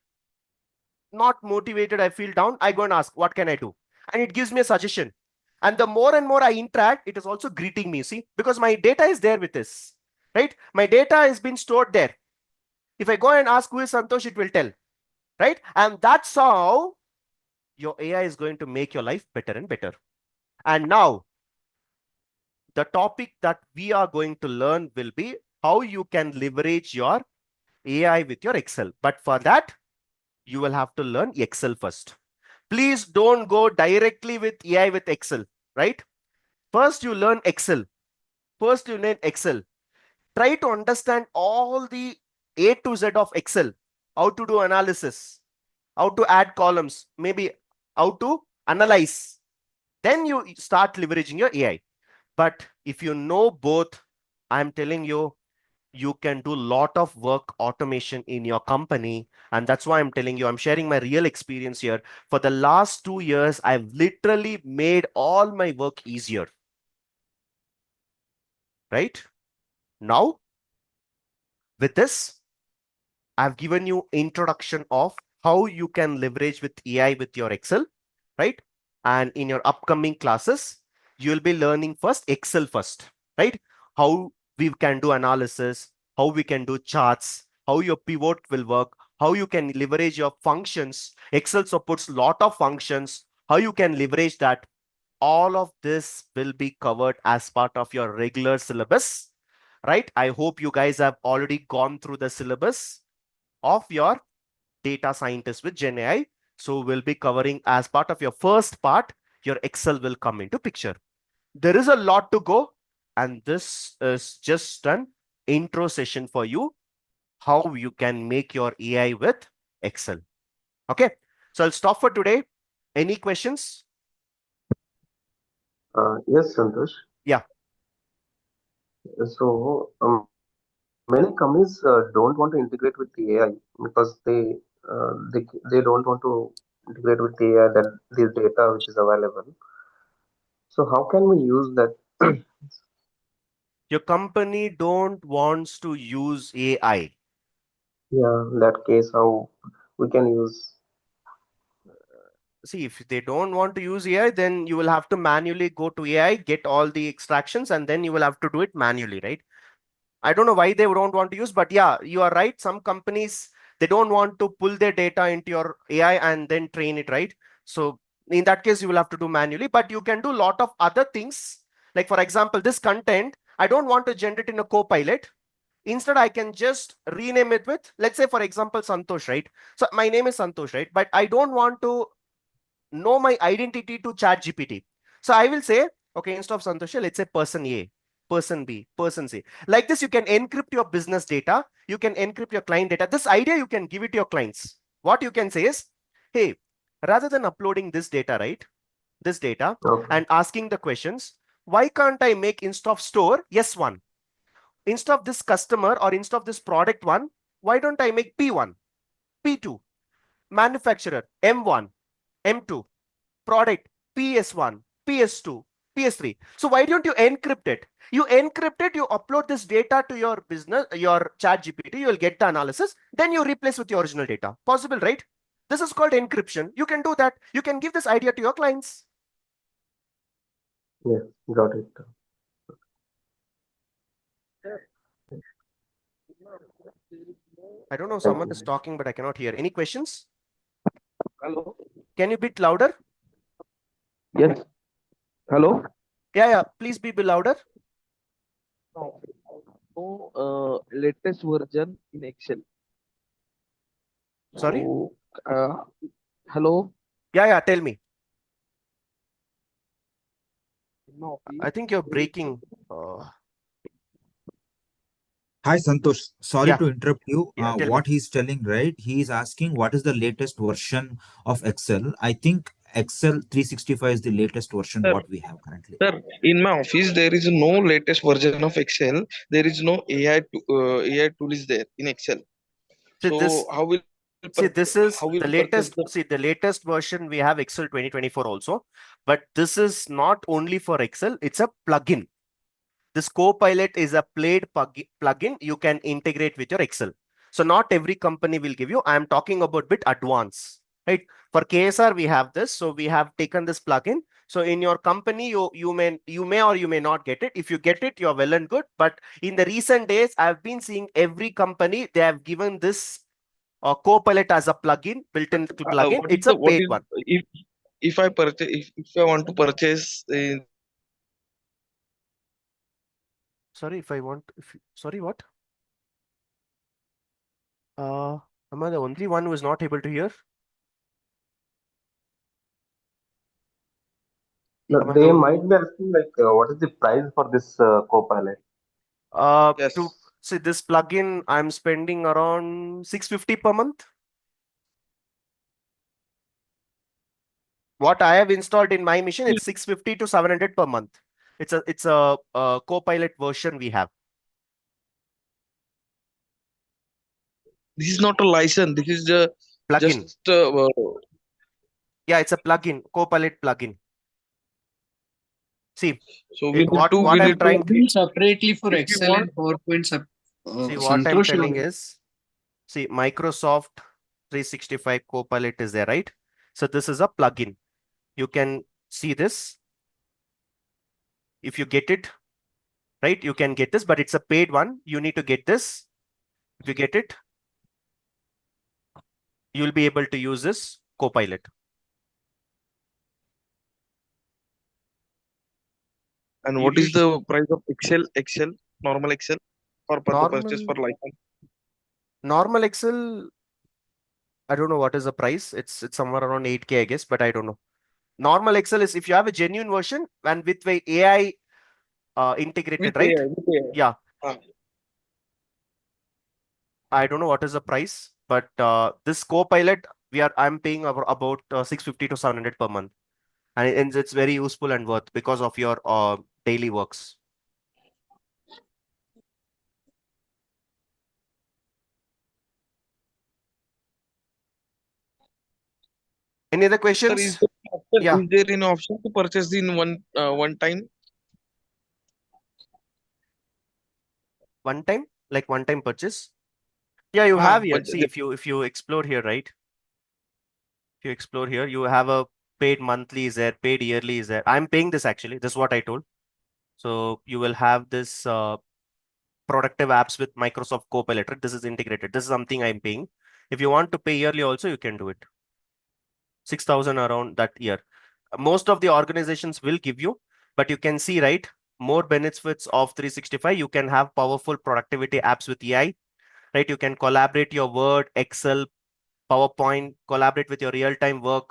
not motivated, I feel down, I go and ask, what can I do? And it gives me a suggestion. And the more and more I interact, it is also greeting me, see, because my data is there with this, right? My data has been stored there. If I go and ask who is Santosh, it will tell, right? And that's how your AI is going to make your life better and better. And now, the topic that we are going to learn will be how you can leverage your AI with your Excel. But for that, you will have to learn Excel first. Please don't go directly with AI with Excel, right? First, you learn Excel. First, you learn Excel. Try to understand all the A to Z of Excel, how to do analysis, how to add columns, maybe how to analyze. Then you start leveraging your AI. But if you know both, I'm telling you, you can do a lot of work automation in your company. And that's why I'm telling you, I'm sharing my real experience here. For the last 2 years, I've literally made all my work easier. Right? Now, with this, I've given you introduction of how you can leverage with AI with your Excel, right? And in your upcoming classes, you'll be learning first Excel first, right? How we can do analysis, how we can do charts, how your pivot will work, how you can leverage your functions. Excel supports a lot of functions, how you can leverage that. All of this will be covered as part of your regular syllabus, right? I hope you guys have already gone through the syllabus of your data scientist with Gen AI. So we'll be covering as part of your first part, your Excel will come into picture. There is a lot to go, and this is just an intro session for you, how you can make your AI with Excel. Okay, so I'll stop for today. Any questions? Yes, Santosh. Yeah. So many companies don't want to integrate with the AI because they don't want to integrate with the AI that the data which is available. So how can we use that? Your company don't wants to use AI. Yeah, in that case, how we can use? See, if they don't want to use AI, then you will have to manually go to AI, get all the extractions, and then you will have to do it manually, right? I don't know why they don't want to use, but yeah, you are right. Some companies, they don't want to pull their data into your AI and then train it, right? So in that case, you will have to do manually, but you can do a lot of other things. Like for example, this content, I don't want to generate in a Copilot. Instead, I can just rename it with, let's say, for example, Santosh, right? So my name is Santosh, right? But I don't want to know my identity to Chat GPT. So I will say, okay, instead of Santosh, let's say person A, person B, person C. Like this, you can encrypt your business data. You can encrypt your client data. This idea, you can give it to your clients. What you can say is, hey, rather than uploading this data, right? This data Okay. and asking the questions, why can't I make instead of store, yes, one? Instead of this customer or instead of this product one, why don't I make P1, P2, manufacturer, M1, M2, product PS1, PS2, PS3. So why don't you encrypt it? You encrypt it, you upload this data to your business, your Chat GPT, you will get the analysis, then you replace with your original data. Possible, right? This is called encryption. You can do that. You can give this idea to your clients. Yeah, got it. I don't know, Thank someone you. is talking, but I cannot hear. Any questions? Hello. Can you bit louder? Yes. Hello. Yeah, please be bit louder. No. No. Latest version in Excel. Sorry? So, hello. Yeah, tell me. In my office, I think you're there is breaking. Hi Santosh, sorry Yeah, to interrupt you. tell me. What he's telling, right? He is asking what is the latest version of Excel. I think Excel 365 is the latest version sir. what we have currently. Sir, in my office there is no latest version of Excel. There is no AI tool is there in Excel. See So this. See, this how is will the purchase latest. the See, the latest version we have Excel 2024 also, but this is not only for Excel. It's a plugin. This Copilot is a paid plugin you can integrate with your Excel. So not every company will give you. I am talking about bit advanced, right? For KSR, we have this. So we have taken this plugin. So in your company, you may or you may not get it. If you get it, you're well and good. But in the recent days, I've been seeing every company, they have given this Copilot as a plugin, built-in plugin. what is It's a the what paid is one. if I purchase if I want to purchase Sorry, if I want. Sorry, what? Am I the only one who is not able to hear? No, Am I the they only? might be asking like, what is the price for this Copilot? To yes. see this plugin, I'm spending around 650 per month. What I have installed in my machine, it's 650 to 700 per month. It's a Copilot version we have. This is not a license. This is the Plugin. just Yeah, it's a plugin, Copilot plugin. See, so we need to what we I'm need to trying to Plugin separately for if you Excel want and PowerPoint. see, what I'm Santosh, telling is, see, Microsoft 365 Copilot is there, right? So this is a plugin. You can see this. If you get it, right, you can get this, but it's a paid one. You need to get this. If you get it, you'll be able to use this Copilot. and You, what you is the price of Excel normal Excel for the purchase for normal license? normal Excel, I don't know what is the price. It's somewhere around 8K, I guess, but I don't know. Normal Excel is if you have a genuine version and with the AI integrated, With right? AI, with AI. Yeah, Ah, I don't know what is the price, but this Copilot, I'm paying about 650 to 700 per month, and it's very useful and worth because of your daily works. Any other sir, questions? Yeah, is there an option to purchase in one time? one time purchase. Yeah, you have here. But See, if you explore here, right? If you explore here, you have a paid monthly is there, paid yearly is there. I'm paying this actually. This is what I told. So you will have this productive apps with Microsoft Copilot. Right? This is integrated. This is something I'm paying. If you want to pay yearly also, you can do it. 6,000 around that year. Most of the organizations will give you, but you can see, right? More benefits of 365. You can have powerful productivity apps with AI, right? You can collaborate your Word, Excel, PowerPoint, collaborate with your real-time work.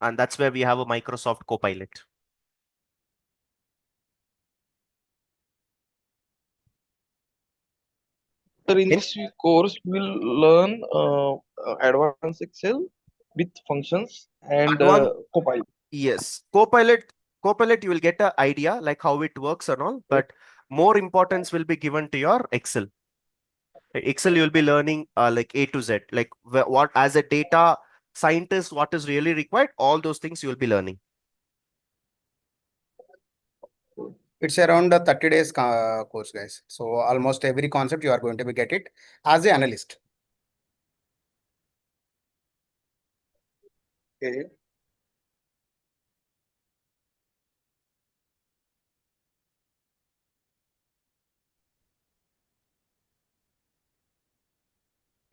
And that's where we have a Microsoft Copilot. sir, in In this course, we'll learn advanced Excel with functions and advanced, Copilot. yes, Copilot, you will get an idea like how it works and all, but more importance will be given to your Excel. Excel, you'll be learning like A to Z, like what as a data scientist, what is really required, all those things you'll be learning. It's around a 30 days course, guys. So almost every concept you are going to be get it as an analyst. Okay.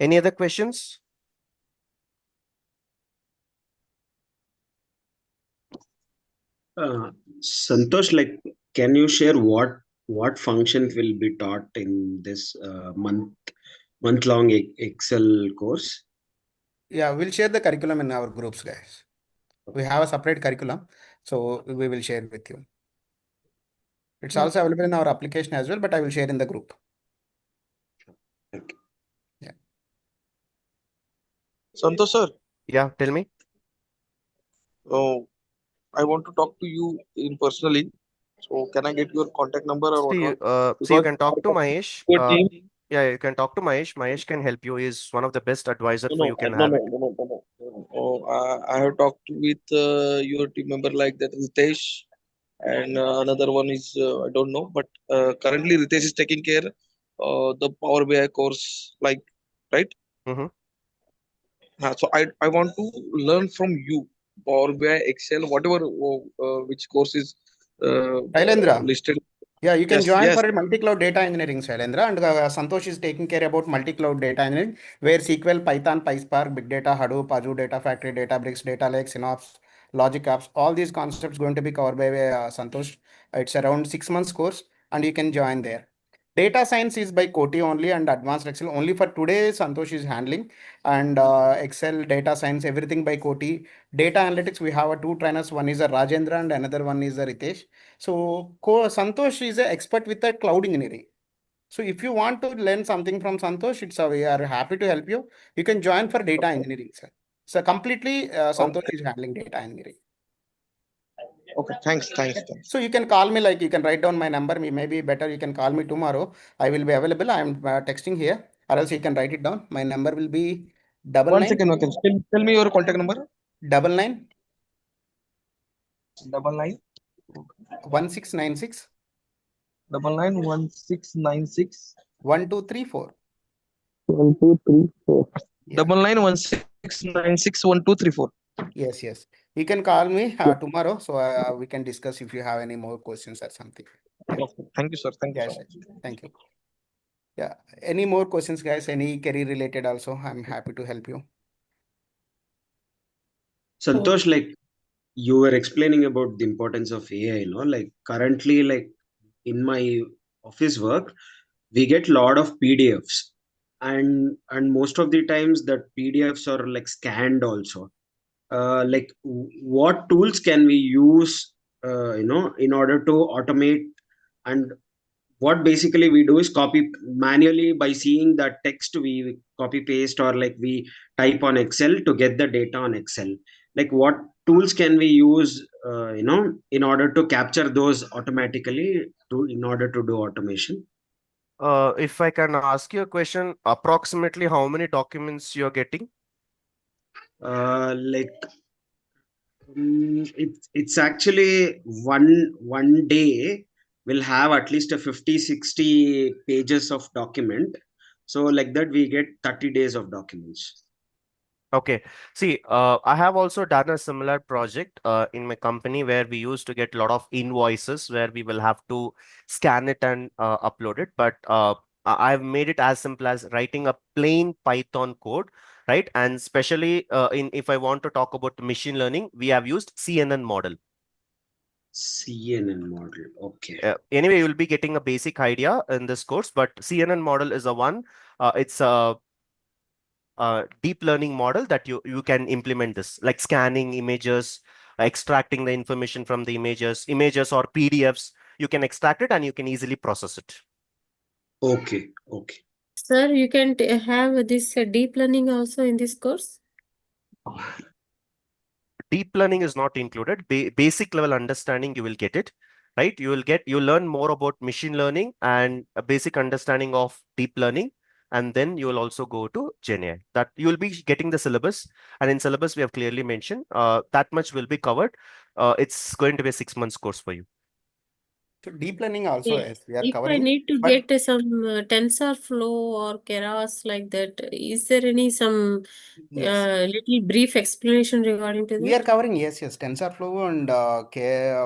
Any other questions? Santosh, like, can you share what functions will be taught in this month-long Excel course? Yeah, we'll share the curriculum in our groups, guys. We have a separate curriculum, so we will share with you. It's also available in our application as well, but I will share in the group. Okay. Yeah. Santosh sir, Yeah, tell me. I want to talk to you in personally. So can I get your contact number or See, whatever? so you Because can I talk to talk Mahesh. to your team. Yeah, you can talk to Mahesh. Mahesh can help you. He's one of the best advisor No, for no, you can no, have no, it. no, no, no, no. I have talked with your team member like that, Ritesh, and another one is I don't know, but currently Ritesh is taking care the Power BI course, like, right? Mm-hmm. So I want to learn from you Power BI, Excel, whatever which course is Shailendra. listed. Yeah, you can Yes, join yes. for multi-cloud data engineering, Shailendra, and Santosh is taking care about multi-cloud data engineering, where SQL, Python, PySpark, Big Data, Hadoop, Azure Data Factory, Databricks, Data Lake, Synapse, Logic Apps, all these concepts going to be covered by Santosh. It's around 6 months course, and you can join there. Data science is by Koti only, and advanced Excel only for today. Santosh is handling, and Excel, data science, everything by Koti. Data analytics, we have two trainers. One is a Rajendra, and another one is a Ritesh. So Santosh is an expert with the cloud engineering. So if you want to learn something from Santosh, we are happy to help you. You can join for data engineering, sir. So completely Santosh Okay, is handling data engineering. okay. Thanks, thanks, Okay. thanks. So you can call me, like you can write down my number. Maybe better you can call me tomorrow. I will be available. I am texting here, or else you can write it down. My number will be double One nine second, okay. Tell me your contact number. double nine 99 1696 991696 1234. 1234. Yeah. 9916961234. Yes, yes. You can call me Yeah. tomorrow, so we can discuss if you have any more questions or something. Yeah. Okay. Thank you, sir. Thank you so Yes. much. Thank you. Yeah. Any more questions, guys? Any career related also? I'm happy to help you. Santosh, like, you were explaining about the importance of AI, like currently, like in my office work, we get lot of PDFs, and most of the times that PDFs are like scanned also. Like, what tools can we use, in order to automate, and what basically we do is copy manually by seeing that text, we copy paste, or like we type on Excel to get the data on Excel. Like, what tools can we use, in order to capture those automatically, in order to do automation? If I can ask you a question, approximately how many documents you're getting? Like, it's actually one day will have at least a 50-60 pages of document, so like that we get 30 days of documents. Okay. See, I have also done a similar project in my company where we used to get a lot of invoices where we will have to scan it and upload it. But I've made it as simple as writing a plain Python code, right? And especially in if I want to talk about machine learning, we have used CNN model. CNN model, okay. Anyway, you'll be getting a basic idea in this course, but CNN model is a one. It's a deep learning model that you can implement this, like scanning images, extracting the information from the images or PDFs. You can extract it and you can easily process it. Okay, okay. Sir, you can have this deep learning also in this course? Deep learning is not included. Basic level understanding, you will get it, right? You'll learn more about machine learning and a basic understanding of deep learning. And then you will also go to Gen AI. That you will be getting the syllabus. And in syllabus, we have clearly mentioned that much will be covered. It's going to be a 6 months course for you. So deep learning also, Yeah. yes, we are If I covering. need to But get some TensorFlow or Keras like that, is there any some yes, little brief explanation regarding to we are that? covering. Yes, yes. TensorFlow and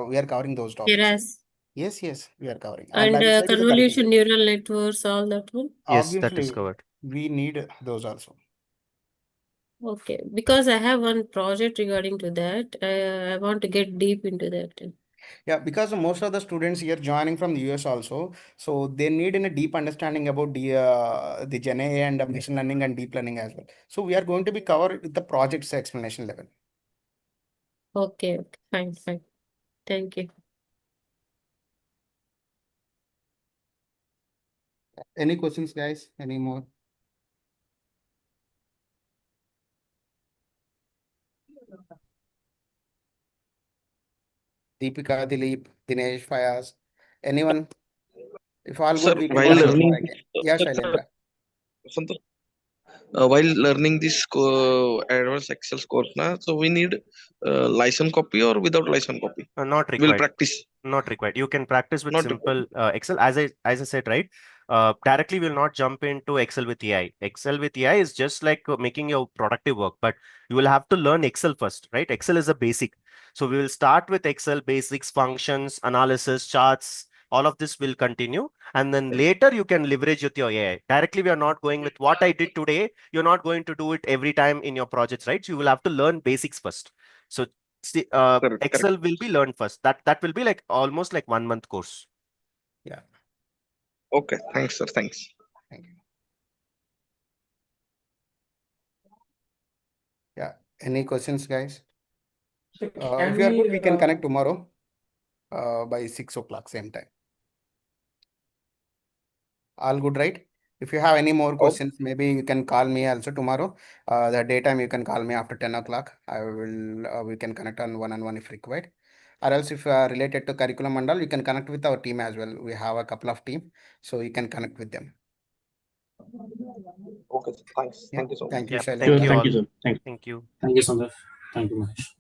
we are covering those topics. Keras Yes, yes, we are covering. And I and will send you the convolution curriculum. neural networks, all that one? Yes, that is Obviously, covered. we need those also. Okay, because I have one project regarding to that. I want to get deep into that. Yeah, because most of the students here joining from the US also, so they need in a deep understanding about the Gen AI and machine learning and deep learning as well. So we are going to be covered with the project's explanation level. Okay, fine. Thank you. Any questions, guys? Any more? Deepika, Dilip, Dinesh, Fayaz, anyone? If all Sir, good, we can while connect learning tomorrow again. Yeah, sir, Shailendra. Vasanth, while learning this advanced Excel course, so we need license copy or without license copy? Not We'll required. practice. Not required. You can practice with Not required. simple Excel. As I said, right? Directly will not jump into Excel with AI. Excel with AI is just like making your productive work, but you will have to learn Excel first, right? Excel is a basic. So we will start with Excel basics, functions, analysis, charts. All of this will continue, and then later you can leverage with your AI. Directly, we are not going with what I did today. You're not going to do it every time in your projects, right? So you will have to learn basics first. So Correct. Excel will be learned first. That will be like almost like 1 month course. Yeah. Okay. Thanks, sir. Thanks. Thank you. Yeah. Any questions, guys? If you are good, we can connect tomorrow by 6 o'clock, same time. All good, right? If you have any more questions, maybe you can call me also tomorrow. The daytime you can call me after 10 o'clock. I will, we can connect on one-on-one if required. Or else if you are related to curriculum mandal, you can connect with our team as well. We have a couple of team, so you can connect with them. Okay. Thanks. Yeah. Thank you so much. Thank you, Yeah. Shailendra. Thank Sure, you thank you, all. sir. Thank Thank you. you, Sandhya. Thank you, Mahesh.